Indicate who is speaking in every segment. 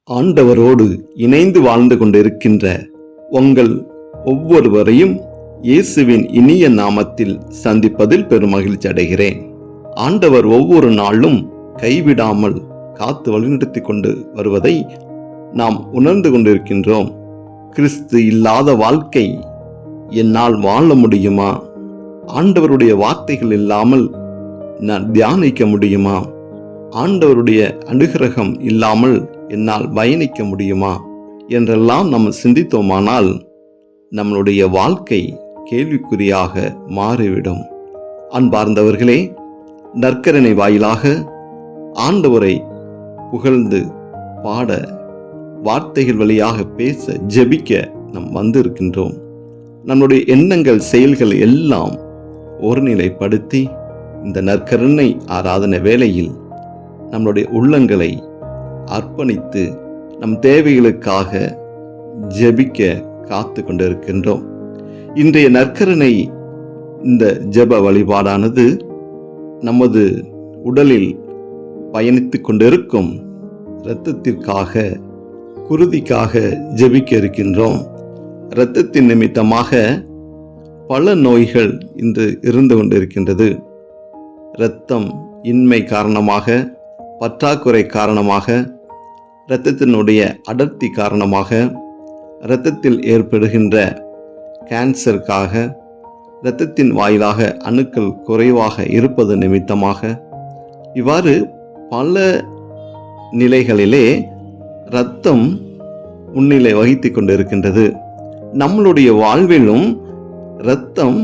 Speaker 1: ஆண்டவரோடு இணைந்து வாழ்ந்து கொண்டிருக்கின்ற உங்கள் ஒவ்வொருவரையும் இயேசுவின் இனிய நாமத்தில் சந்திப்பதில் பெருமகிழ்ச்சி அடைகிறேன். ஆண்டவர் ஒவ்வொரு நாளும் கைவிடாமல் காத்து வழிநடத்தி கொண்டு வருவதை நாம் உணர்ந்து கொண்டிருக்கின்றோம். கிறிஸ்து இல்லாத வாழ்க்கை என்னால் வாழ முடியுமா? ஆண்டவருடைய வார்த்தைகள் இல்லாமல் நான் தியானிக்க முடியுமா? ஆண்டவருடைய அனுகிரகம் இல்லாமல் என்னால் பயணிக்க முடியுமா என்றெல்லாம் நம்ம சிந்தித்தோமானால் நம்மளுடைய வாழ்க்கை கேள்விக்குறியாக மாறிவிடும். அன்பார்ந்தவர்களே, நற்கருணை வாயிலாக ஆண்டவரை புகழ்ந்து பாட, வார்த்தைகள் வழியாக பேச, ஜெபிக்க நாம் வந்திருக்கின்றோம். நம்முடைய எண்ணங்கள், செயல்கள் எல்லாம் ஒருநிலைப்படுத்தி இந்த நற்கருணை ஆராதனை வேளையில் நம்முடைய உள்ளங்களை அர்ப்பணித்து நம் தேவைகளுக்காக ஜெபிக்க காத்து கொண்டிருக்கின்றோம். இன்றைய நற்கருணை இந்த ஜெப வழிபாடானது நமது உடலில் பயணித்து கொண்டிருக்கும் இரத்தத்திற்காக, குருதிக்காக ஜெபிக்க இருக்கின்றோம். இரத்தத்தின் நிமித்தமாக பல நோய்கள் இன்று இருந்து கொண்டிருக்கின்றது. இரத்தம் இன்மை காரணமாக, பற்றாக்குறை காரணமாக, இரத்தத்தினுடைய அடர்த்தி காரணமாக, இரத்தத்தில் ஏற்படுகின்ற கேன்சருக்காக, இரத்தத்தின் வாயிலாக அணுக்கள் குறைவாக இருப்பது நிமித்தமாக, இவ்வாறு பல நிலைகளிலே இரத்தம் முன்னிலை வகித்து கொண்டிருக்கின்றது. நம்மளுடைய வாழ்விலும் இரத்தம்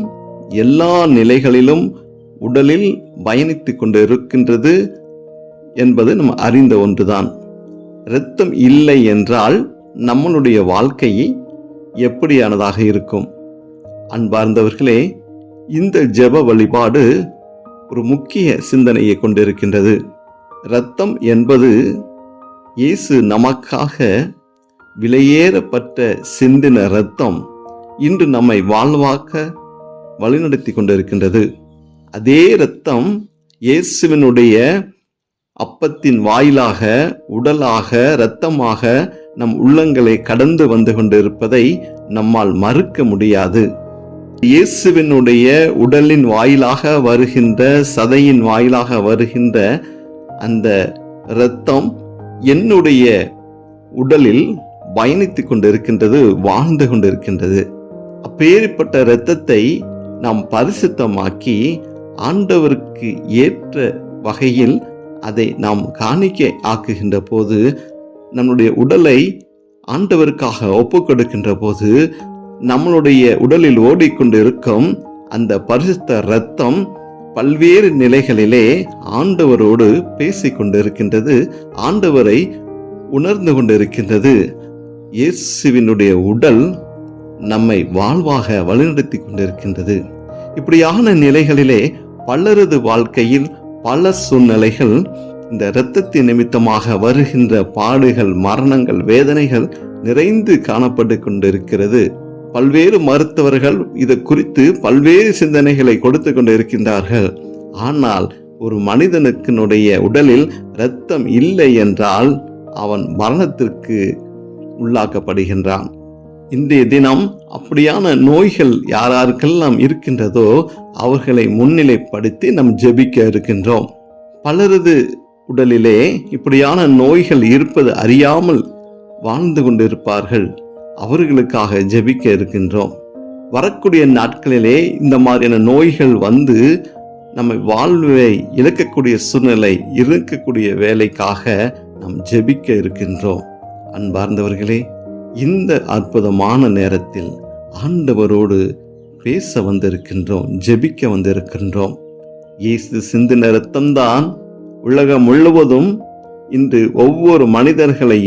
Speaker 1: எல்லா நிலைகளிலும் உடலில் பயணித்து கொண்டு இருக்கின்றது என்பது நம்ம அறிந்த ஒன்றுதான். இரத்தம் இல்லை என்றால் நம்மளுடைய வாழ்க்கை எப்படியானதாக இருக்கும்? அன்பார்ந்தவர்களே, இந்த ஜெப வழிபாடு ஒரு முக்கிய சிந்தனையை கொண்டிருக்கின்றது. இரத்தம் என்பது இயேசு நமக்காக விலையேறப்பட்ட சிந்தின இரத்தம் இன்று நம்மை வாழ்வாக்க வழிநடத்தி கொண்டிருக்கின்றது. அதே இரத்தம் இயேசுவினுடைய அப்பத்தின் வாயிலாக, உடலாக, இரத்தமாக நம் உள்ளங்களை கடந்து வந்து கொண்டிருப்பதை நம்மால் மறுக்க முடியாது. இயேசுவினுடைய உடலின் வாயிலாக வருகின்ற, சதையின் வாயிலாக வருகின்ற அந்த இரத்தம் என்னுடைய உடலில் பயணித்து கொண்டிருக்கின்றது, வாழ்ந்து கொண்டிருக்கின்றது. அப்பேற்பட்ட இரத்தத்தை நாம் பரிசுத்தமாக்கி ஆண்டவருக்கு ஏற்ற வகையில் அதை நாம் காணிக்கை ஆக்குகின்ற போது, நம்முடைய உடலை ஆண்டவருக்காக ஒப்புக் கொடுக்கின்ற போது, நம்மளுடைய உடலில் ஓடிக்கொண்டிருக்கும் அந்த பரிசுத்த இரத்தம் பல்வேறு நிலைகளிலே ஆண்டவரோடு பேசிக் கொண்டிருக்கின்றது, ஆண்டவரை உணர்ந்து கொண்டிருக்கின்றது. இயேசுவினுடைய உடல் நம்மை வாழ்வாக வழிநடத்தி கொண்டிருக்கின்றது. இப்படியான நிலைகளிலே பலரது வாழ்க்கையில் பல சூழ்நிலைகள் இந்த இரத்தத்தின் நிமித்தமாக வருகின்ற பாடுகள், மரணங்கள், வேதனைகள் நிறைந்து காணப்பட்டு கொண்டிருக்கிறது. பல்வேறு மருத்துவர்கள் இது குறித்து பல்வேறு சிந்தனைகளை கொடுத்து கொண்டிருக்கின்றார்கள். ஆனால் ஒரு மனிதனுக்கினுடைய உடலில் இரத்தம் இல்லை என்றால் அவன் மரணத்திற்கு உள்ளாக்கப்படுகின்றான். இன்றைய தினம் அப்படியான நோய்கள் யாருக்கெல்லாம் இருக்கின்றதோ அவர்களை முன்னிலைப்படுத்தி நாம் ஜெபிக்க இருக்கின்றோம். பலரது உடலிலே இப்படியான நோய்கள் இருப்பது அறியாமல் வாழ்ந்து கொண்டிருப்பார்கள். அவர்களுக்காக ஜெபிக்க இருக்கின்றோம். வரக்கூடிய நாட்களிலே இந்த மாதிரியான நோய்கள் வந்து நம்மை வாழ்வை இழக்கக்கூடிய சூழ்நிலை இருக்கக்கூடிய வேலைக்காக நாம் ஜெபிக்க இருக்கின்றோம். அன்பார்ந்தவர்களே, இந்த அற்புதமான நேரத்தில் ஆண்டவரோடு பேச வந்திருக்கின்றோம், ஜெபிக்க வந்திருக்கின்றோம். இயேசு சிந்தின இரத்தம்தான் உலகம் முழுவதும் இன்று ஒவ்வொரு மனிதர்களை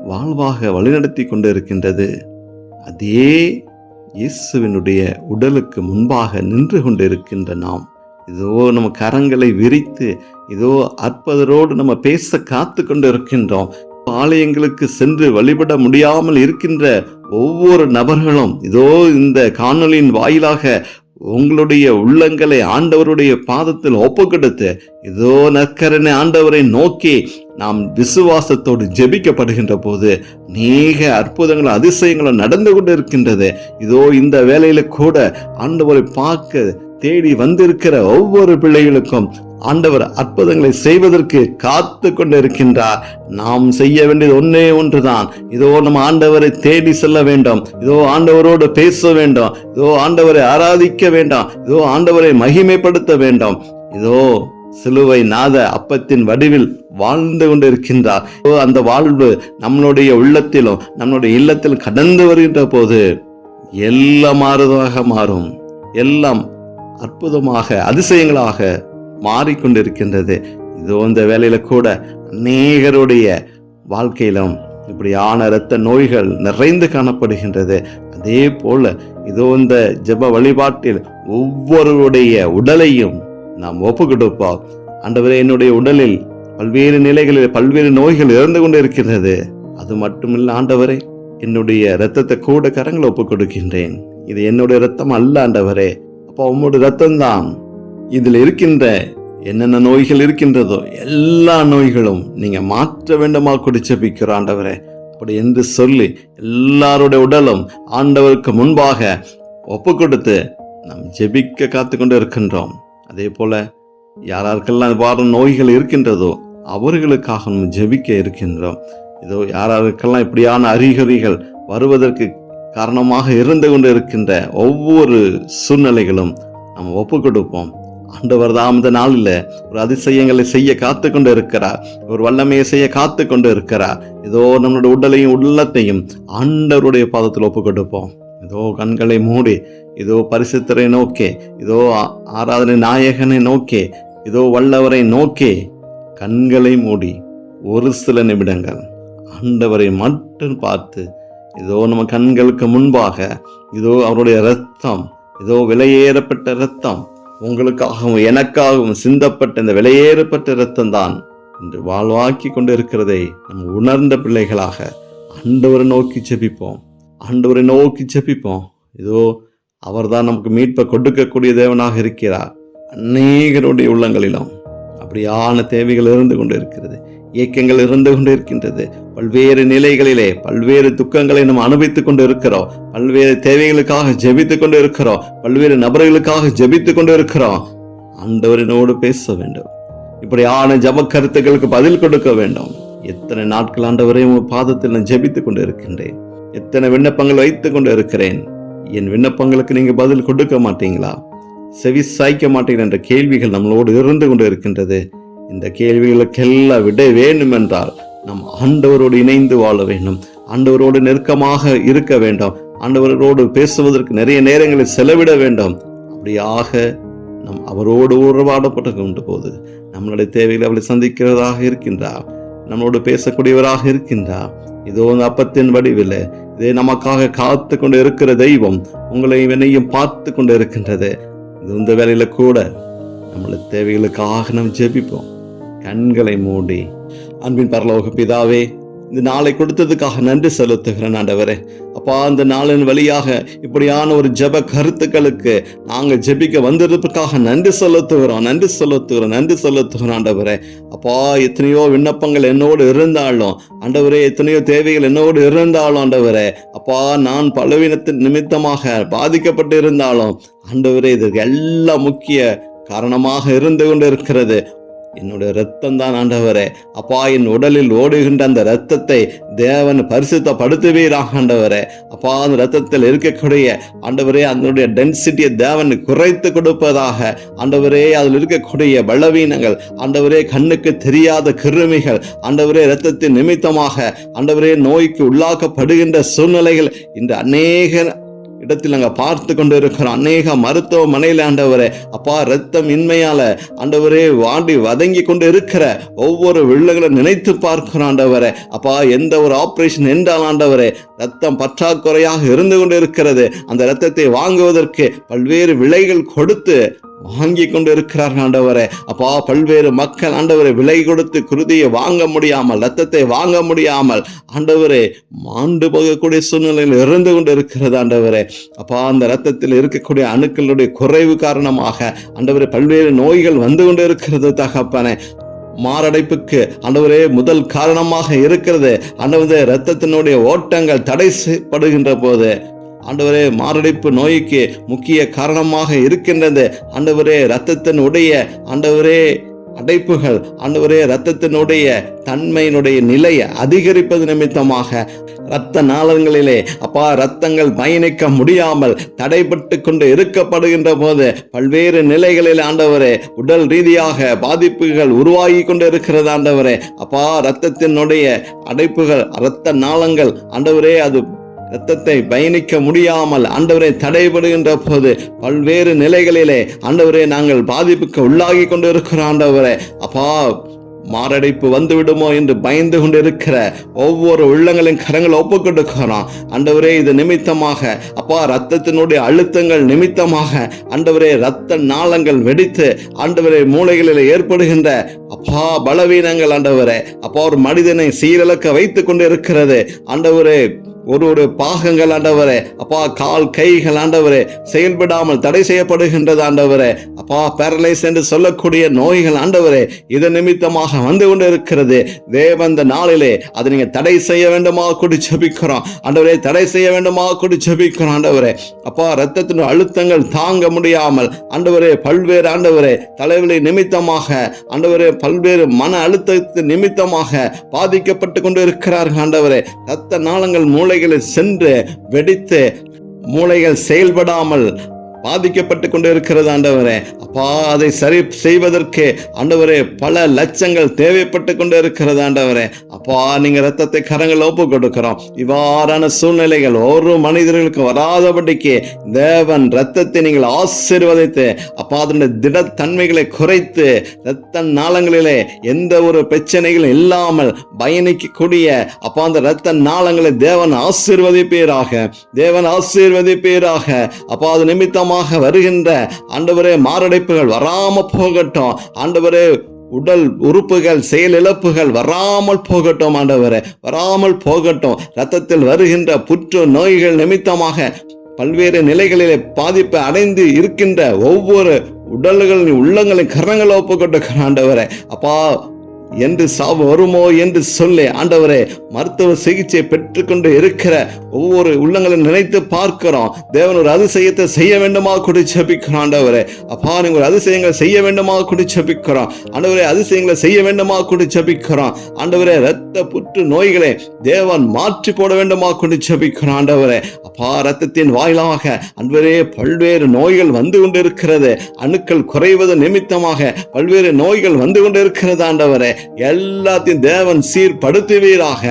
Speaker 1: வாழ்வாக வழிநடத்தி கொண்டிருக்கின்றது. அதே இயேசுவினுடைய உடலுக்கு முன்பாக நின்று கொண்டிருக்கின்ற நாம் இதோ நம்ம கரங்களை விரித்து இதோ அற்புதரோடு நம்ம பேச காத்து கொண்டு இருக்கின்றோம். ஆலயங்களுக்கு சென்று வழிபட முடியாமல் இருக்கின்ற ஒவ்வொரு நபர்களும் இதோ இந்த காணொலியின் வாயிலாக உங்களுடைய உள்ளங்களை ஆண்டவருடைய பாதத்தில் ஒப்பு கொடுத்து, இதோ நற்கரனை ஆண்டவரை நோக்கி நாம் விசுவாசத்தோடு ஜெபிக்கப்படுகின்ற போது அநேக அற்புதங்களும் அதிசயங்களும் நடந்து கொண்டு இருக்கின்றது. இதோ இந்த வேளையில கூட ஆண்டவரை பார்க்க தேடி வந்திருக்கிற ஒவ்வொரு பிள்ளைகளுக்கும் ஆண்டவர் அற்புதங்களை செய்வதற்கு காத்து கொண்டு இருக்கின்றார். நாம் செய்ய வேண்டியது ஒன்றே ஒன்றுதான். இதோ நம்ம ஆண்டவரை தேடி செல்ல வேண்டும். இதோ ஆண்டவரோடு பேச வேண்டும். இதோ ஆண்டவரை ஆராதிக்க வேண்டும். இதோ ஆண்டவரை மகிமைப்படுத்த வேண்டும். இதோ சிலுவை நாத அப்பத்தின் வடிவில் வாழ்ந்து கொண்டு இருக்கின்றார். அந்த வாழ்வு நம்மளுடைய உள்ளத்திலும் நம்மளுடைய இல்லத்திலும் கடந்து வருகின்ற போது எல்லாம் மாறுதாக மாறும். எல்லாம் அற்புதமாக அதிசயங்களாக மாறிக்கொண்டிருக்கின்றது. இதோ இந்த வேளையில கூட அநேகருடைய வாழ்க்கையிலும் இப்படியான இரத்த நோய்கள் நிறைந்து காணப்படுகின்றது. அதே போல இதோ இந்த ஜெப வழிபாட்டில் ஒவ்வொருவருடைய உடலையும் நாம் ஒப்பு கொடுப்போம். ஆண்டவரே, என்னுடைய உடலில் பல்வேறு நிலைகளில் பல்வேறு நோய்கள் இறந்து கொண்டு இருக்கின்றது. அது மட்டுமில்ல ஆண்டவரே, என்னுடைய இரத்தத்தை கூட கரங்களை ஒப்பு கொடுக்கின்றேன். இது என்னுடைய இரத்தம் அல்ல ஆண்டவரே. அப்போ உம்முடைய இரத்தம் தான். இதில் இருக்கின்ற என்னென்ன நோய்கள் இருக்கின்றதோ எல்லா நோய்களும் நீங்க மாற்ற வேண்டுமா கொடி ஜெபிக்கிற ஆண்டவரே. அப்படி என்று சொல்லி எல்லாருடைய உடலும் ஆண்டவருக்கு முன்பாக ஒப்பு கொடுத்து நாம் ஜெபிக்க காத்து கொண்டு இருக்கின்றோம். அதே போல யாராருக்கெல்லாம் வார நோய்கள் இருக்கின்றதோ அவர்களுக்காக நம்ம ஜெபிக்க இருக்கின்றோம். இதோ யாராருக்கெல்லாம் இப்படியான அறிகுறிகள் வருவதற்கு காரணமாக இருந்து கொண்டு இருக்கின்ற ஒவ்வொரு சூழ்நிலைகளும் நம்ம ஒப்பு கொடுப்போம். ஆண்டவர் தான் இந்த நாளில் ஒரு அதிசயங்களை செய்ய காத்து கொண்டு இருக்கிறார். ஒரு வல்லமையை செய்ய காத்து கொண்டு இருக்கிறார். இதோ நம்மளுடைய உடலையும் உள்ளத்தையும் ஆண்டவருடைய பாதத்தில் ஒப்பு கொடுப்போம். இதோ கண்களை மூடி இதோ பரிசுத்தரை நோக்கி, இதோ ஆராதனை நாயகனை நோக்கி, இதோ வல்லவரை நோக்கி கண்களை மூடி ஒரு சில நிமிடங்கள் ஆண்டவரை மட்டும் பார்த்து, இதோ நம்ம கண்களுக்கு முன்பாக இதோ அவருடைய இரத்தம், இதோ விலையேறப்பட்ட இரத்தம், உங்களுக்காகவும் எனக்காகவும் சிந்தப்பட்ட இந்த விலையேறப்பட்ட இரத்தம் தான் இன்று வாழ்வாக்கி கொண்டு இருக்கிறதை நம்ம உணர்ந்த பிள்ளைகளாக ஆண்டவரை நோக்கி ஜெபிப்போம். ஆண்டவரை நோக்கி ஜெபிப்போம். இதோ அவர்தான் நமக்கு மீட்பை கொடுக்கக்கூடிய தேவனாக இருக்கிறார். அநேகருடைய உள்ளங்களிலும் அப்படியான தேவைகள் இருந்து கொண்டு இருக்கிறது. இயக்கங்கள் இருந்து கொண்டு இருக்கின்றது. பல்வேறு நிலைகளிலே பல்வேறு துக்கங்களை நம்ம அனுபவித்துக் கொண்டு இருக்கிறோம். பல்வேறு தேவைகளுக்காக ஜெபித்துக் கொண்டு இருக்கிறோம். பல்வேறு நபர்களுக்காக ஜெபித்துக் கொண்டு இருக்கிறோம். ஆண்டவரினோடு பேச வேண்டும். இப்படியான ஜப கருத்துக்களுக்கு பதில் கொடுக்க வேண்டும். எத்தனை நாட்கள் ஆண்டவரே உங்கள் பாதத்தில் நான் ஜெபித்துக் கொண்டு இருக்கின்றேன். எத்தனை விண்ணப்பங்கள் வைத்துக் கொண்டு இருக்கிறேன். என் விண்ணப்பங்களுக்கு நீங்க பதில் கொடுக்க மாட்டீங்களா? செவி சாய்க்க மாட்டீங்களா என்ற கேள்விகள் நம்மளோடு இருந்து கொண்டு இருக்கின்றது. இந்த கேள்விகளுக்கெல்லாம் விட வேண்டும் என்றால் நாம் ஆண்டவரோடு இணைந்து வாழ வேண்டும். ஆண்டவரோடு நெருக்கமாக இருக்க வேண்டும். ஆண்டவரோடு பேசுவதற்கு நிறைய நேரங்களை செலவிட வேண்டும். அப்படியாக நம் அவரோடு உறவாடப்பட்டு கொண்ட போது நம்மளுடைய தேவைகளை அவளை சந்திக்கிறதாக இருக்கின்றார். நம்மளோடு பேசக்கூடியவராக இருக்கின்றார். இதோ அப்பத்தின் வடிவில் இதே நமக்காக காத்து கொண்டு இருக்கிற தெய்வம் உங்களையும் என்னையும் பார்த்து கொண்டு இருக்கின்றது. இந்த வேளையில கூட நம்மளை தேவைகளுக்காக நாம் ஜெபிப்போம். கண்களை மூடி அன்பின் பரலோக பிதாவே, இந்த நாளை கொடுத்ததுக்காக நன்றி செலுத்துகிறேன் ஆண்டவரே. அப்பா, இந்த நாளின் வழியாக இப்படியான ஒரு ஜெப கருத்துக்களுக்கு நாங்கள் ஜெபிக்க வந்ததற்காக நன்றி செலுத்துகிறோம் ஆண்டவரே. அப்பா, எத்தனையோ விண்ணப்பங்கள் என்னோடு இருந்தாலும் ஆண்டவரே, எத்தனையோ தேவைகள் என்னோடு இருந்தாலும் ஆண்டவரே, அப்பா, நான் பலவீனத்தின் நிமித்தமாக பாதிக்கப்பட்டு இருந்தாலும் ஆண்டவரே, இதற்கு எல்லாம் முக்கிய காரணமாக இருந்து கொண்டு இருக்கிறது என்னுடைய இரத்தம் தான் ஆண்டவரே. அப்பா, என் உடலில் ஓடுகின்ற அந்த இரத்தத்தை தேவன் பரிசுத்தப்படுத்துவீராக ஆண்டவரே. அப்பா, அந்த இரத்தத்தில் இருக்கக்கூடிய ஆண்டவரே அதனுடைய டென்சிட்டியை தேவன் குறைத்து கொடுப்பதாக ஆண்டவரே. அதில் இருக்கக்கூடிய பலவீனங்கள் ஆண்டவரே, கண்ணுக்கு தெரியாத கிருமிகள் ஆண்டவரே, இரத்தத்தின் நிமித்தமாக ஆண்டவரே நோய்க்கு உள்ளாக்கப்படுகின்ற சூழ்நிலைகள் இந்த அநேக இடத்தில் நாங்கள் பார்த்து கொண்டு இருக்கிறோம். அநேக மருத்துவமனையில் ஆண்டவரே, அப்பா, இரத்தம் இன்மையால ஆண்டவரே வாண்டி வதங்கி கொண்டு இருக்கிற ஒவ்வொரு வில்லுகளை நினைத்து பார்க்கிறோம் ஆண்டவரே. அப்பா, எந்த ஒரு ஆபரேஷன் என்றால் ஆண்டவரே இரத்தம் பற்றாக்குறையாக இருந்து கொண்டு இருக்கிறது. அந்த இரத்தத்தை வாங்குவதற்கு பல்வேறு விலைகள் கொடுத்து வாங்கி கொண்டு இருக்கிறார்கள் ஆண்டவரே. அப்பா, பல்வேறு மக்கள் ஆண்டவரை விலை கொடுத்து குருதியை வாங்க முடியாமல், இரத்தத்தை வாங்க முடியாமல் ஆண்டவரே மாண்டு போகக்கூடிய சூழ்நிலையில் இருந்து கொண்டு இருக்கிறது ஆண்டவரே. அப்பா, அந்த இரத்தத்தில் இருக்கக்கூடிய அணுக்களுடைய குறைவு காரணமாக ஆண்டவரே பல்வேறு நோய்கள் வந்து கொண்டு இருக்கிறது தகப்பனே. மாரடைப்புக்கு ஆண்டவரே முதல் காரணமாக இருக்கிறது ஆண்டவரே இரத்தத்தினுடைய ஓட்டங்கள் தடை செய்யப்படுகின்ற போது ஆண்டவரே மாரடைப்பு நோய்க்கு முக்கிய காரணமாக இருக்கின்றது ஆண்டவரே இரத்தத்தினுடைய ஆண்டவரே அடைப்புகள், ஆண்டவரே இரத்தத்தினுடைய தன்மையினுடைய நிலையை அதிகரிப்பது நிமித்தமாக இரத்த நாளங்களிலே அப்பா இரத்தங்கள் பயணிக்க முடியாமல் தடைபட்டு கொண்டு இருக்கப்படுகின்ற போது பல்வேறு நிலைகளில் ஆண்டவரே உடல் ரீதியாக பாதிப்புகள் உருவாகி கொண்டு இருக்கிறது ஆண்டவரே. அப்பா, இரத்தத்தினுடைய அடைப்புகள், இரத்த நாளங்கள் ஆண்டவரே அது இரத்தத்தை பயணிக்க முடியாமல் ஆண்டவரை தடைபடுகின்ற போது பல்வேறு நிலைகளிலே ஆண்டவரே நாங்கள் பாதிப்புக்கு உள்ளாகி கொண்டு இருக்கிறோம் ஆண்டவரே. அப்பா, மாரடைப்பு வந்து விடுமோ என்று பயந்து கொண்டு இருக்கிற ஒவ்வொரு உள்ளங்களின் கரங்களை ஒப்புக்கொடுக்கிறோம் ஆண்டவரே. இது நிமித்தமாக அப்பா இரத்தத்தினுடைய அழுத்தங்கள் நிமித்தமாக ஆண்டவரே இரத்த நாளங்கள் வெடித்து ஆண்டவரே மூளைகளில் ஏற்படுகின்ற அப்பா பலவீனங்கள் ஆண்டவரே அப்பா ஒரு மனிதனை சீரழக்க வைத்துக் கொண்டு இருக்கிறது ஆண்டவரே. ஒரு பாகங்கள் ஆண்டவரே அப்பா கால் கைகள் ஆண்டவரே செயல்படாமல் தடை செய்யப்படுகின்றது ஆண்டவரே. அப்பா, பேரலைஸ் என்று சொல்லக்கூடிய நோய்கள் ஆண்டவரே இதன் நிமித்தமாக வந்து கொண்டு இருக்கிறது. தேவன் இந்த நாளிலே அதை நீங்க தடை செய்ய வேண்டுமா கூடி ஜெபிக்கிறோம் ஆண்டவரே. தடை செய்ய வேண்டுமா கூடி ஜெபிக்கிறோம் ஆண்டவரே. அப்பா, இரத்தத்தின் அழுத்தங்கள் தாங்க முடியாமல் ஆண்டவரே பல்வேறு ஆண்டவரே தலைவலி நிமித்தமாக ஆண்டவரே பல்வேறு மன அழுத்தத்தின் நிமித்தமாக பாதிக்கப்பட்டு கொண்டு இருக்கிறார்கள் ஆண்டவரே. இரத்த நாளங்கள் மூளைகளில் சென்று வெடித்து மூளைகள் செயல்படாமல் பாதிக்கப்பட்டு கொண்டு இருக்கிறது ஆண்டவரே. அப்பா, அதை சரி செய்வதற்கு ஆண்டவரே பல லட்சங்கள் தேவைப்பட்டு கொண்டு இருக்கிறது ஆண்டவரே. அப்பா, நீங்க இரத்தத்தை கரங்கள் ஒப்பு கொடுக்கிறோம். இவ்வாறான சூழ்நிலைகள் ஒரு மனிதர்களுக்கு வராதபடிக்கு தேவன் இரத்தத்தை நீங்கள் ஆசீர்வதித்து அப்பா அதனுடைய திடத்தன்மைகளை குறைத்து இரத்த நாளங்களிலே எந்த ஒரு பிரச்சனைகளும் இல்லாமல் பயணிக்கக்கூடிய அப்பா அந்த இரத்த நாளங்களை தேவன் ஆசீர்வதிப்பீராக, தேவன் ஆசீர்வதிப்பீராக. அப்பா, அது நிமித்தமாக வருகின்ற ஆண்டவரே மாரடைப்புகள் வராம போகட்டும் ஆண்டவரே. உடல் உறுப்புகள் செயல் இழப்புகள் வராமல் போகட்டும் ஆண்டவரே, வராமல் போகட்டும். இரத்தத்தில் வருகின்ற புற்று நோய்கள் நிமித்தமாக பல்வேறு நிலைகளிலே பாதிப்பு அடைந்து இருக்கின்ற ஒவ்வொரு உடல்களின் உள்ளங்களின் கரங்களை ஒப்புக்கொண்டு ஆண்டவரே. அப்பா, என்று சாவு வருமோ என்று சொல்லி ஆண்டவரே மருத்துவ சிகிச்சை பெற்றுக்கொண்டு இருக்கிற ஒவ்வொரு உள்ளங்களை நினைத்து பார்க்கிறோம். தேவன் ஒரு அதிசயத்தை செய்ய வேண்டுமா கூடி ஜெபிக்கிறோம் ஆண்டவரே. அப்பா, நீங்க ஒரு அதிசயங்களை செய்ய வேண்டுமா கூடி ஜெபிக்கிறோம் ஆண்டவரே. அதிசயங்களை செய்ய வேண்டுமா கூடி ஜெபிக்கிறோம் ஆண்டவரே. இரத்த புற்று நோய்களை தேவன் மாற்றி போட வேண்டுமா கூடி ஜெபிக்கிறோம் ஆண்டவரே. அப்பா, இரத்தத்தின் வாயிலாக ஆண்டவரே பல்வேறு நோய்கள் வந்து கொண்டு இருக்கிறது. அணுக்கள் குறைவது நிமித்தமாக பல்வேறு நோய்கள் வந்து கொண்டு இருக்கிறது ஆண்டவரே. எல்லாத்தையும் தேவன் சீர்படுத்துவீராக,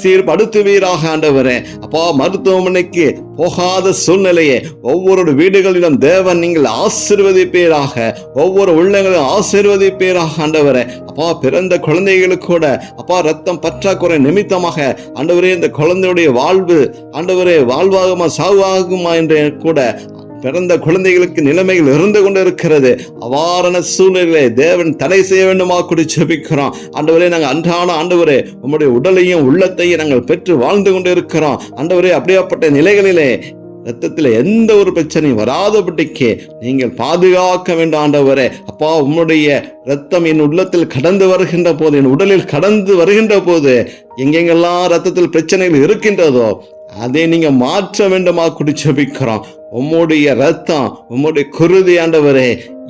Speaker 1: சீர்படுத்துவீராக ஆண்டவரே. அப்பா, மருத்துவமனைக்கு போகாத சூழ்நிலையை ஒவ்வொரு வீடுகளிலும் தேவன் நீங்கள் ஆசீர்வதிப்பீராக, ஒவ்வொரு உள்ளங்களும் ஆசீர்வதிப்பீராக ஆண்டவரே. அப்பா, பிறந்த குழந்தைகளுக்கு கூட அப்பா ரத்தம் பற்றாக்குறை நிமித்தமாக ஆண்டவரே இந்த குழந்தையுடைய வாழ்வு ஆண்டவரே வாழ்வாகுமா சாவாகுமா என்று கூட பிறந்த குழந்தைகளுக்கு நிலைமைகள் இருந்து கொண்டு இருக்கிறது. அவ்வாறான சூழ்நிலை தேவன் தடை செய்ய வேண்டுமா கூடி ஜெபிக்கிறோம் ஆண்டவரே. நாங்கள் அன்றாட ஆண்டவரே உம்முடைய உடலையும் உள்ளத்தையும் நாங்கள் பெற்று வாழ்ந்து கொண்டு இருக்கிறோம் ஆண்டவரே. அப்படியாப்பட்ட நிலைகளிலே ரத்தத்தில் எந்த ஒரு பிரச்சனையும் வராதபடிக்கு நீங்கள் பாதுகாக்க வேண்டும் ஆண்டவரே. அப்பா, உம்முடைய ரத்தம் என் உள்ளத்தில் கடந்து வருகின்ற போது, என் உடலில் கடந்து வருகின்ற போது எங்கெங்கெல்லாம் ரத்தத்தில் பிரச்சனைகள் இருக்கின்றதோ அதை நீங்க மாற்ற வேண்டுமா கூடி ஜெபிக்கிறோம். உம்முடைய ரத்தம், உம்முடைய குருதி ஆண்டவரே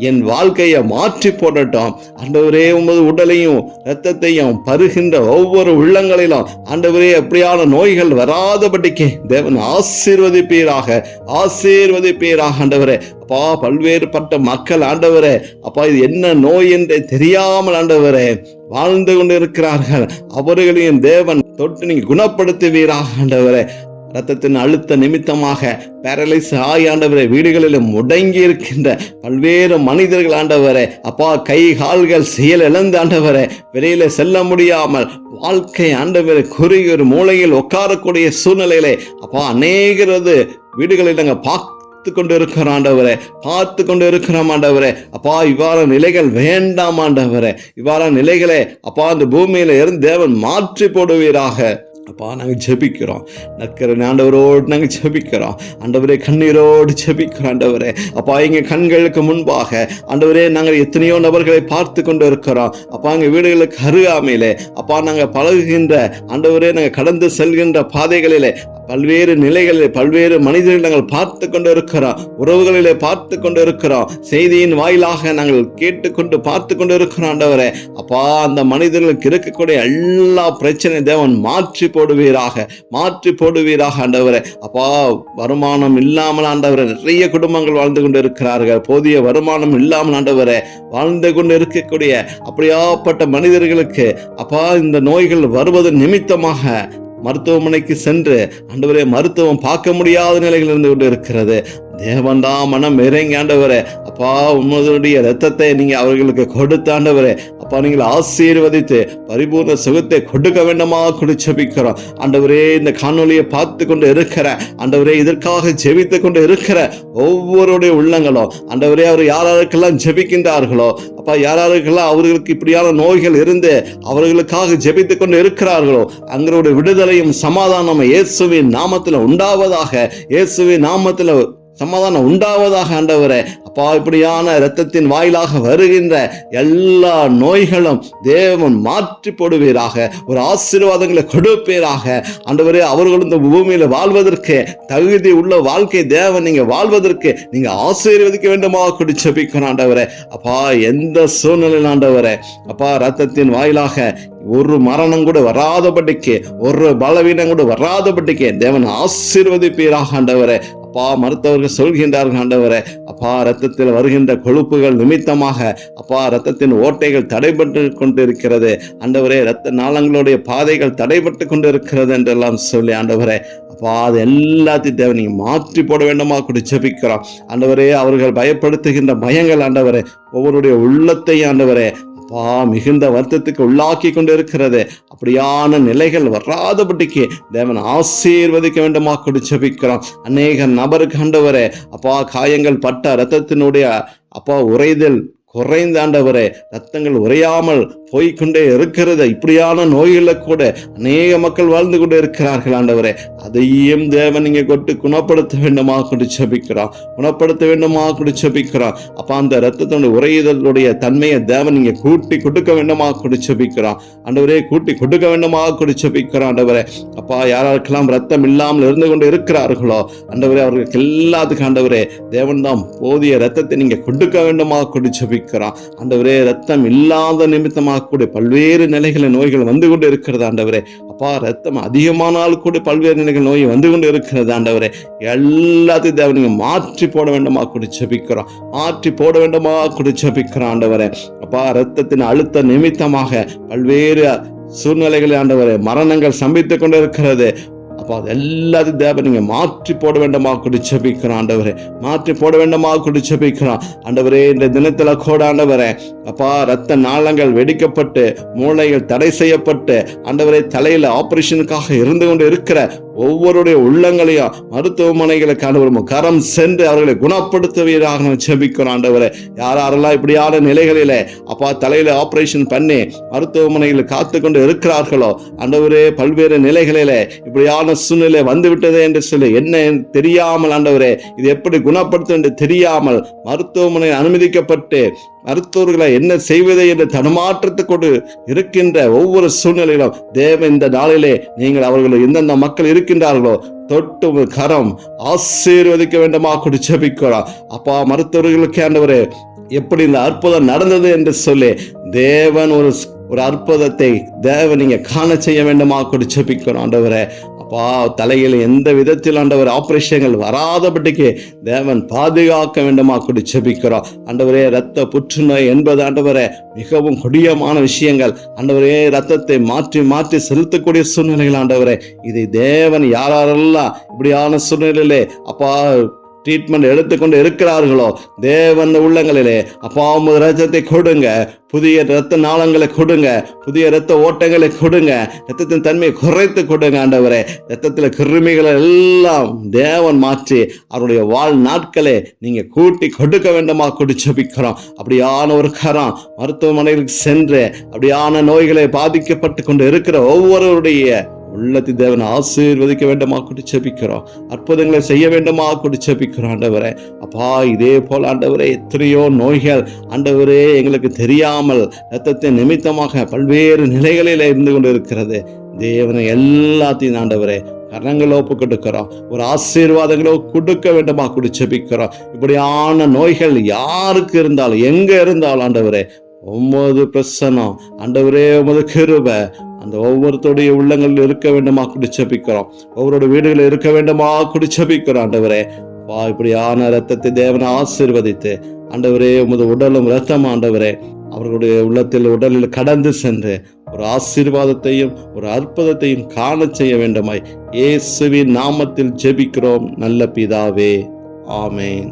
Speaker 1: என் வாழ்க்கையை மாற்றி போடட்டும் ஆண்டவரே. உமது உடலையும் இரத்தத்தையும் பருகின்ற ஒவ்வொரு உள்ளங்களிலும் ஆண்டவரே அப்படியான நோய்கள் வராதபடிக்கு தேவன் ஆசீர்வதிப்பீராக, ஆசீர்வதிப்பீராக ஆண்டவரே. அப்பா, பல்வேறுபட்ட மக்கள் ஆண்டவரே அப்பா இது என்ன நோய் என்று தெரியாமல் ஆண்டவரே வாழ்ந்து கொண்டு இருக்கிறார்கள். அவர்களையும் தேவன் தொட்டு நீங்க குணப்படுத்துவீராக ஆண்டவரே. ரத்தத்தின் அழுத்த நிமித்தமாக பேரலைஸ் ஆண்டவரே வீடுகளில் முடங்கி இருக்கின்ற பல்வேறு மனிதர்கள் ஆண்டவரே அப்பா கை கால்கள் செயல் இழந்து ஆண்டவரே வெளியில செல்ல முடியாமல் வாழ்க்கை ஆண்டவரே குறுகிய ஒரு மூலையில் உட்காரக்கூடிய சூழ்நிலையிலே அப்பா அநேகரது வீடுகளில் நாங்கள் பார்த்து கொண்டு இருக்கிறோம் ஆண்டவரே, பார்த்து கொண்டு இருக்கிறோம் ஆண்டவரே. அப்பா, இவ்வாறான நிலைகள் வேண்டாம் ஆண்டவரே. இவ்வாறான நிலைகளை அப்பா அந்த பூமியில இருந்து தேவன் மாற்றி போடுவீராக. அப்பா, நாங்கள் ஜெபிக்கிறோம். நற்கரணை ஆண்டவரோடு நாங்கள் ஜெபிக்கிறோம் ஆண்டவரே, கண்ணீரோடு ஜெபிக்கிறோம் ஆண்டவரே. அப்பா, எங்கள் கண்களுக்கு முன்பாக ஆண்டவரே நாங்கள் எத்தனையோ நபர்களை பார்த்து கொண்டு இருக்கிறோம். அப்பா, எங்கள் வீடுகளுக்கு அருகாமையிலே அப்பா நாங்கள் பழகுகின்ற ஆண்டவரே, நாங்கள் கடந்து செல்கின்ற பாதைகளிலே பல்வேறு நிலைகளில் பல்வேறு மனிதர்களை நாங்கள் பார்த்து கொண்டு இருக்கிறோம். உறவுகளிலே பார்த்து கொண்டு இருக்கிறோம். செய்தியின் வாயிலாக நாங்கள் கேட்டுக்கொண்டு பார்த்து கொண்டு இருக்கிறோம் ஆண்டவரே. அப்பா, அந்த மனிதர்களுக்கு இருக்கக்கூடிய எல்லா பிரச்சனை தேவன் மாற்றி போடுவீராக, மாற்றி போடுவீராக ஆண்டவரே. அப்பா, வருமானம் இல்லாமல் ஆண்டவரே நிறைய குடும்பங்கள் வாழ்ந்து கொண்டு இருக்கிறார்கள். போதிய வருமானம் இல்லாமல் ஆண்டவரே வாழ்ந்து கொண்டு இருக்கக்கூடிய அப்படியாப்பட்ட மனிதர்களுக்கு அப்பா இந்த நோய்கள் வருவது நிமித்தமாக மருத்துவமனைக்கு சென்று ஆண்டவரே மருத்துவம் பார்க்க முடியாத நிலைகள் இருந்து கொண்டு இருக்கிறது. தேவன் தான் மனம் இறங்கி ஆண்டவரே அப்பா உங்களுடைய இரத்தத்தை நீங்க அவர்களுக்கு கொடுத்த ஆண்டவரே அப்பா நீங்கள் ஆசீர்வதித்து பரிபூர்ண சுகத்தை கொடுக்க வேண்டுமா ஜெபிக்கிறோம் ஆண்டவரே. இந்த காணொலியை பார்த்து கொண்டு இருக்கிற ஆண்டவரே, இதற்காக ஜெபித்து கொண்டு இருக்கிற ஒவ்வொருடைய உள்ளங்களும் ஆண்டவரே, அவர் யாராருக்கெல்லாம் ஜெபிக்கின்றார்களோ அப்பா, யாராருக்கெல்லாம் அவர்களுக்கு இப்படியான நோய்கள் இருந்து அவர்களுக்காக ஜெபித்து கொண்டு இருக்கிறார்களோ அவங்களுடைய விடுதலையும் சமாதானமும் இயேசுவின் நாமத்தில் உண்டாவதாக, இயேசுவின் நாமத்தில் சமாதானம் உண்டாவதாக ஆண்டவரே. அப்பா, இப்படியான இரத்தத்தின் வாயிலாக வருகின்ற எல்லா நோய்களும் தேவன் மாற்றி போடுவீராக, ஒரு ஆசீர்வாதங்களை கொடுப்பீராக ஆண்டவரே. அவர்கள் இந்த பூமியில வாழ்வதற்கு தகுதி உள்ள வாழ்க்கை தேவன் நீங்க வாழ்வதற்கு நீங்க ஆசீர்வதிக்க வேண்டுமா ஜெபிக்கிறோம் ஆண்டவரே. அப்பா, எந்த சூழ்நிலையில் ஆண்டவரே அப்பா இரத்தத்தின் வாயிலாக ஒரு மரணம் கூட வராதபடிக்கு, ஒரு பலவீனம் கூட வராதபடிக்கு தேவன் ஆசீர்வதிப்பீராக ஆண்டவரே. அப்பா, மருத்துவர்கள் சொல்கின்றார்கள் ஆண்டவரே அப்பா, இரத்தத்தில் வருகின்ற கொழுப்புகள் நிமித்தமாக அப்பா இரத்தத்தின் ஓட்டைகள் தடைபட்டு கொண்டு இருக்கிறது ஆண்டவரே, இரத்த நாளங்களுடைய பாதைகள் தடைபட்டு கொண்டு இருக்கிறது என்றெல்லாம் சொல்லி ஆண்டவரே அப்பா, அது எல்லாத்தையும் தேவன் நீங்க மாற்றி போட வேண்டுமா ஜெபிக்கிறோம் ஆண்டவரே. அவர்கள் பயப்படுத்துகின்ற பயங்கள் ஆண்டவரே ஒவ்வொருடைய உள்ளத்தையும் ஆண்டவரே அப்பா மிகுந்த வருத்தத்துக்கு உள்ளாக்கி கொண்டு இருக்கிறது. அப்படியான நிலைகள் வராதபடிக்கு தேவன் ஆசீர்வதிக்க வேண்டுமா ஜெபிக்கிறோம். அநேக நபருக்கு ஆண்டவரே அப்பா காயங்கள் பட்ட இரத்தத்தினுடைய அப்பா உறைதல் குறைந்த ஆண்டவரே, ரத்தங்கள் உறையாமல் போய்கொண்டே இருக்கிறது. இப்படியான நோய்களை கூட அநேக மக்கள் வாழ்ந்து கொண்டு இருக்கிறார்கள் ஆண்டவரே. அதையும் தேவன் நீங்க கொண்டு குணப்படுத்த வேண்டுமா ஜெபிக்கிறோம், குணப்படுத்த வேண்டுமா ஜெபிக்கிறோம். அப்ப அந்த இரத்தத்தினுடைய உறையுதலுடைய தன்மையை தேவன் நீங்க கூட்டி கொடுக்க வேண்டுமா ஜெபிக்கிறோம் ஆண்டவரே, கூட்டி கொடுக்க வேண்டுமா ஜெபிக்கிறோம் ஆண்டவரே. அப்பா, யாருக்கெல்லாம் ரத்தம் இல்லாமல் இருந்து கொண்டு இருக்கிறார்களோ ஆண்டவரே அவர்களுக்கு எல்லாத்துக்கும் ஆண்டவரே தேவன் தான் போதிய ரத்தத்தை நீங்க கொடுக்க வேண்டுமா ஜெபிக்கிறோம் ஆண்டவரே. ரத்தம் இல்லாத நிமித்தமாக கூட பல்வேறு நிலைகளில் நோய்கள் வந்து கொண்டு இருக்கிறது ஆண்டவரே. அப்பா, ரத்தம் அதிகமானால் கூட பல்வேறு நிலைகள் நோய் வந்து கொண்டு இருக்கிறது ஆண்டவரே. எல்லாத்தையும் தேவன் நீங்க மாற்றி போட வேண்டுமா ஜெபிக்கிறோம், மாற்றி போட வேண்டுமா ஜெபிக்கிறோம் ஆண்டவரே. அப்பா, ரத்தத்தின் அழுத்த நிமித்தமாக பல்வேறு சூழ்நிலைகளில் ஆண்டவரே மரணங்கள் சம்பித்துக் கொண்டு இருக்கிறது. அப்பா, அது எல்லாத்தையும் தேவன் நீங்க மாற்றி போட வேண்டுமா ஜெபிக்கிறோம் ஆண்டவரே, மாற்றி போட வேண்டுமா ஜெபிக்கிறோம் ஆண்டவரே. இந்த தினத்துல கூட ஆண்டவரே அப்பா ரத்த நாளங்கள் வெடிக்கப்பட்டு மூளைகள் தடை செய்யப்பட்டு ஆண்டவரே தலையில ஆபரேஷனுக்காக இருந்து கொண்டு இருக்கிற ஒவ்வொருடைய உள்ளங்களையும் மருத்துவமனைகளுக்கு ஆண்டவர் கரம் சென்று அவர்களை குணப்படுத்துவீராக ஜெபிக்கிறோம் ஆண்டவரே. யாரெல்லாம் இப்படியான நிலைகளிலே அப்பா தலையில ஆபரேஷன் பண்ணி மருத்துவமனைகளில் காத்து கொண்டு இருக்கிறார்களோ ஆண்டவரே, பல்வேறு நிலைகளிலே இப்படியான சூழ்நிலை வந்து விட்டதே என்று சொல்லி என்ன தெரியாமல் ஆண்டவரே இது எப்படி குணப்படுத்தும் என்று தெரியாமல் மருத்துவமனையில் அனுமதிக்கப்பட்டு மருத்துவர்களை என்ன செய்வதை என்று தடுமாற்றத்துக்கொண்டு இருக்கின்ற ஒவ்வொரு சூழ்நிலையிலும் தேவன் இந்த நாளிலே நீங்கள் அவர்கள் எந்தெந்த மக்கள் இருக்கின்றார்களோ தொட்டு கரம் ஆசீர்வதிக்க வேண்டுமா ஜெபிக்கிறோம். அப்பா, மருத்துவர்களுக்கு ஆண்டவரே எப்படி இந்த அற்புதம் நடந்தது என்று சொல்லி தேவன் ஒரு அற்புதத்தை தேவன் நீங்க காண செய்ய வேண்டுமா ஜெபிக்கிறோம் ஆண்டவரே. அப்பா, தலையில் எந்த விதத்தில் ஆண்டவர் ஆபரேஷன்கள் வராதபடிக்கு தேவன் பாதுகாக்க வேண்டுமா ஜெபிக்கிறோம் ஆண்டவரே. இரத்த புற்றுநோய் என்பது ஆண்டவரே மிகவும் கொடியமான விஷயங்கள் ஆண்டவரே. இரத்தத்தை மாற்றி மாற்றி செலுத்தக்கூடிய சூழ்நிலைகள் ஆண்டவரே. இதை தேவன் யாரெல்லாம் இப்படியான சூழ்நிலையிலே அப்பா ட்ரீட்மெண்ட் எடுத்துக்கொண்டு இருக்கிறார்களோ தேவன் உள்ளங்களிலே அப்பா உமது இரத்தத்தை கொடுங்க, புதிய இரத்த நாளங்களை கொடுங்க, புதிய இரத்த ஓட்டங்களை கொடுங்க, இரத்தத்தின் தன்மையை குறைத்து கொடுங்க ஆண்டவரே. இரத்தத்தில் கிருமிகளை எல்லாம் தேவன் மாற்றி அவருடைய வாழ் நாட்களே நீங்க கூட்டி கொடுக்க வேண்டுமா கொடு ஜெபிக்கிறோம். அப்படியான ஒரு கரம் மருத்துவமனைகளுக்கு சென்று அப்படியான நோய்களை பாதிக்கப்பட்டு கொண்டு இருக்கிற ஒவ்வொருவருடைய உள்ளத்தை தேவன் ஆசீர்வதிக்க வேண்டுமா கொடு ஜெபிக்கிறோம். அற்புதங்களை செய்ய வேண்டுமா கொடு ஜெபிக்கிறோம் ஆண்டவரே. அப்பா இதே போல் ஆண்டவரே எத்தனையோ நோய்கள் ஆண்டவரே எங்களுக்கு தெரியாமல் இரத்தத்தின் நிமித்தமாக பல்வேறு நிலைகளில் இருந்து கொண்டு இருக்கிறது. தேவனை எல்லாத்தையும் ஆண்டவரே கரங்களை ஒப்பு கொடுக்கிறோம். ஒரு ஆசீர்வாதங்களோ கொடுக்க வேண்டுமா கொடு ஜெபிக்கிறோம். இப்படியான நோய்கள் யாருக்கு இருந்தாலும் எங்க இருந்தாலும் ஆண்டவரே உமது பிரசன்னம் ஆண்டவரே உமது கிருபை அந்த ஒவ்வொருத்தருடைய உள்ளங்களில் இருக்க வேண்டுமா கொடு ஜெபிக்கிறோம். ஒவ்வொருடைய வீடுகளில் இருக்க வேண்டுமா கொடு ஜெபிக்கிறோம் ஆண்டவரே. இப்படியான இரத்தத்தை தேவனை ஆசீர்வதித்து ஆண்டவரே உமது உடலும் இரத்தம் ஆண்டவரே அவர்களுடைய உள்ளத்தில் உடலில் கடந்து சென்று ஒரு ஆசீர்வாதத்தையும் ஒரு அற்புதத்தையும் காண செய்ய வேண்டுமாய் இயேசுவின் நாமத்தில் ஜெபிக்கிறோம் நல்ல பிதாவே, ஆமென்.